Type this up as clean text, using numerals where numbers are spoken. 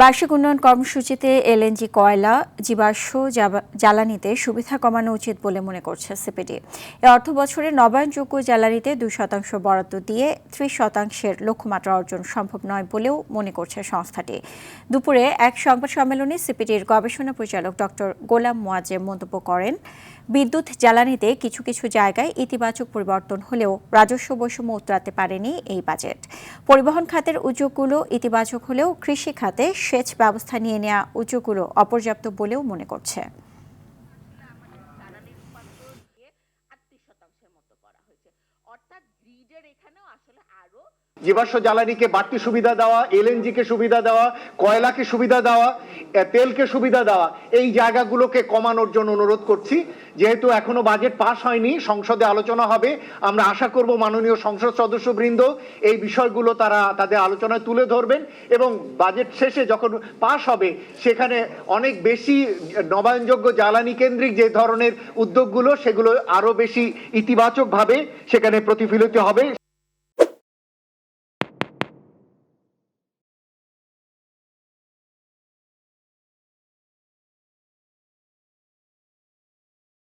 বার্ষিক উন্নয়ন কর্মসূচিতে এলএনজি কয়লা জীবাশ্ম জ্বালানিতে সুবিধা কমানো উচিত বলে মনে করছে সিপিডি। এ অর্থবছরে নবায়নযোগ্য জ্বালানিতে 2% বরাদ্দ দিয়ে 30%-এর লক্ষ্যমাত্রা অর্জন সম্ভব নয় বলেও মনে করছে সংস্থাটি। দুপুরে এক সংবাদ সম্মেলনে সিপিডির গবেষণা পরিচালক ডক্টর গোলাম মোয়াজ্জেম মন্তব্য করেন, বিদ্যুৎ জ্বালানিতে কিছু কিছু জায়গায় ইতিবাচক পরিবর্তন হলেও রাজস্ব বৈষম্য উতরাতে পারেনি এই বাজেট। পরিবহন খাতের উদ্যোগগুলো ইতিবাচক হলেও কৃষি খাতে সেচ ব্যবস্থা নিয়ে নেওয়া উদ্যোগগুলো অপর্যাপ্ত বলেও মনে করছে। জীবাশ্ম জ্বালানিকে বাড়তি সুবিধা দেওয়া, এলএনজি কে সুবিধা দেওয়া, কয়লাকে সুবিধা দেওয়া, তেলকে সুবিধা দেওয়া, এই জায়গাগুলোকে কমানোর জন্য অনুরোধ করছি। যেহেতু এখনো বাজেট পাস হয়নি, সংসদে আলোচনা হবে, আমরা আশা করব মাননীয় সংসদ সদস্যবৃন্দ এই বিষয়গুলো তারা তাদের আলোচনায় তুলে ধরবেন এবং বাজেট শেষে যখন পাস হবে সেখানে অনেক বেশি নবায়নযোগ্য জ্বালানি কেন্দ্রিক যে ধরনের উদ্যোগগুলো সেগুলো আরো বেশি ইতিবাচকভাবে সেখানে প্রতিফলিত হবে।